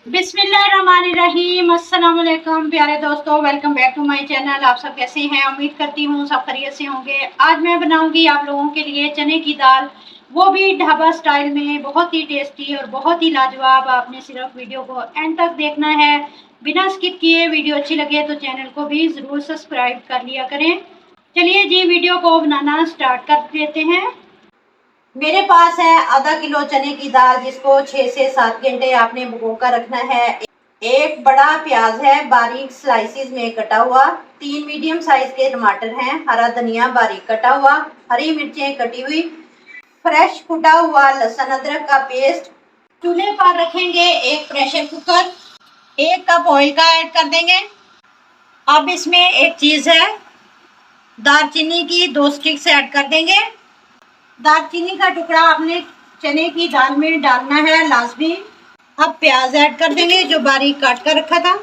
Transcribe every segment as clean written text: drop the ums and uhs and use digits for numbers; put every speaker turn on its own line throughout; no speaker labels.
बिस्मिल्लाहिर्रहमानिर्रहीम। अस्सलाम वालेकुम प्यारे दोस्तों, welcome back to my channel. आप सब कैसे हैं? उम्मीद करती हूँ सब खैरियत से होंगे। आज मैं बनाऊंगी आप लोगों के लिए चने की दाल, वो भी ढाबा स्टाइल में, बहुत ही टेस्टी और बहुत ही लाजवाब। आपने सिर्फ वीडियो को एंड तक देखना है बिना स्किप किए। वीडियो अच्छी लगे तो चैनल को भी ज़रूर सब्सक्राइब कर लिया करें। चलिए जी, वीडियो को बनाना स्टार्ट कर देते हैं। मेरे पास है आधा किलो चने की दाल, जिसको 6 से 7 घंटे आपने भिगो कर रखना है। एक बड़ा प्याज है बारीक स्लाइसिस में कटा हुआ, 3 मीडियम साइज के टमाटर हैं, हरा धनिया बारीक कटा हुआ, हरी मिर्चें कटी हुई, फ्रेश कुटा हुआ लहसुन अदरक का पेस्ट। चूल्हे पर रखेंगे एक प्रेशर कुकर, 1 कप ऑयल का ऐड कर देंगे। अब इसमें एक चीज़ है, दालचीनी की 2 स्टिक्स ऐड कर देंगे। दालचीनी का टुकड़ा आपने चने की दाल में डालना है लाजमी। अब प्याज ऐड कर देंगे जो बारीक काट कर रखा था,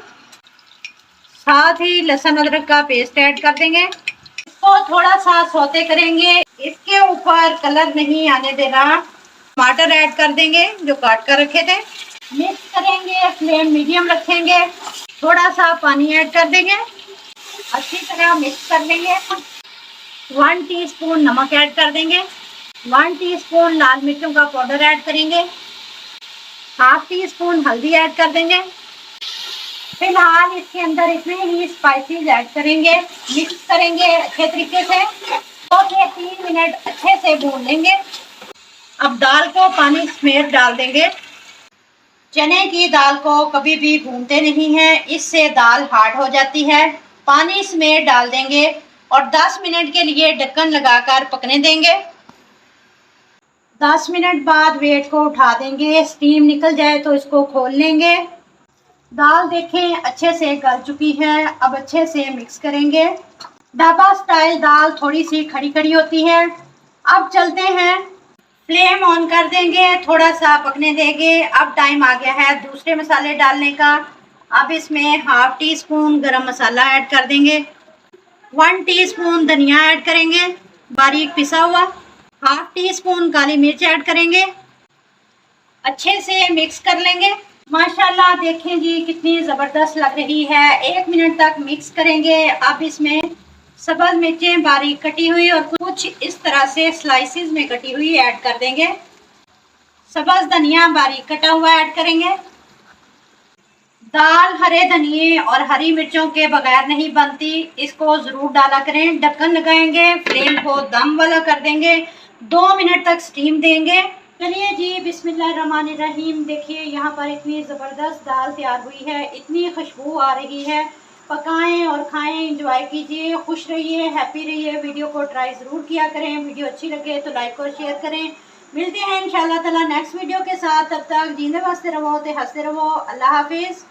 साथ ही लहसुन अदरक का पेस्ट ऐड कर देंगे। इसको थोड़ा सा सौते करेंगे, इसके ऊपर कलर नहीं आने देना। टमाटर ऐड कर देंगे जो काट कर रखे थे, मिक्स करेंगे, फ्लेम मीडियम रखेंगे। थोड़ा सा पानी ऐड कर देंगे, अच्छी तरह मिक्स कर लेंगे। 1 टीस्पून नमक ऐड कर देंगे, 1 टीस्पून लाल मिर्चों का पाउडर ऐड करेंगे, हाफ टी स्पून हल्दी ऐड कर देंगे। फिलहाल इसके अंदर इतने ही स्पाइसेस ऐड करेंगे, मिक्स करेंगे अच्छे तरीके से। 2 से 3 मिनट अच्छे से भून लेंगे। अब दाल को पानी समेत डाल देंगे। चने की दाल को कभी भी भूनते नहीं हैं, इससे दाल हार्ड हो जाती है। पानी समेत डाल देंगे और 10 मिनट के लिए ढक्कन लगाकर पकने देंगे। 10 मिनट बाद वेट को उठा देंगे, स्टीम निकल जाए तो इसको खोल लेंगे। दाल देखें अच्छे से गल चुकी है। अब अच्छे से मिक्स करेंगे। ढाबा स्टाइल दाल थोड़ी सी खड़ी खड़ी होती है। अब चलते हैं, फ्लेम ऑन कर देंगे, थोड़ा सा पकने देंगे। अब टाइम आ गया है दूसरे मसाले डालने का। अब इसमें हाफ टी स्पून गरम मसाला ऐड कर देंगे, 1 टीस्पून धनिया ऐड करेंगे बारीक पिसा हुआ, हाफ टी स्पून काली मिर्च ऐड करेंगे। अच्छे से मिक्स कर लेंगे। माशाल्लाह देखें जी कितनी ज़बरदस्त लग रही है। 1 मिनट तक मिक्स करेंगे। अब इसमें सब्ज़ मिर्चें बारीक कटी हुई और कुछ इस तरह से स्लाइसिस में कटी हुई ऐड कर देंगे। सब्ज़ धनिया बारीक कटा हुआ ऐड करेंगे। दाल हरे धनिए और हरी मिर्चों के बगैर नहीं बनती, इसको ज़रूर डाला करें। ढक्कन लगाएंगे, फ्लेम को दम वाला कर देंगे, 2 मिनट तक स्टीम देंगे। चलिए जी, बिस्मिल्लाहिर्रहमानिर्रहीम। देखिए यहाँ पर इतनी ज़बरदस्त दाल तैयार हुई है, इतनी खुशबू आ रही है। पकाएं और खाएं, एंजॉय कीजिए, खुश रहिए, हैप्पी रहिए। वीडियो को ट्राई ज़रूर किया करें। वीडियो अच्छी लगे तो लाइक और शेयर करें। मिलते हैं इंशाल्लाह ताला नेक्स्ट वीडियो के साथ। तब तक जींदे वास्ते रहो, हंसते रहो। अल्लाह हाफिज़।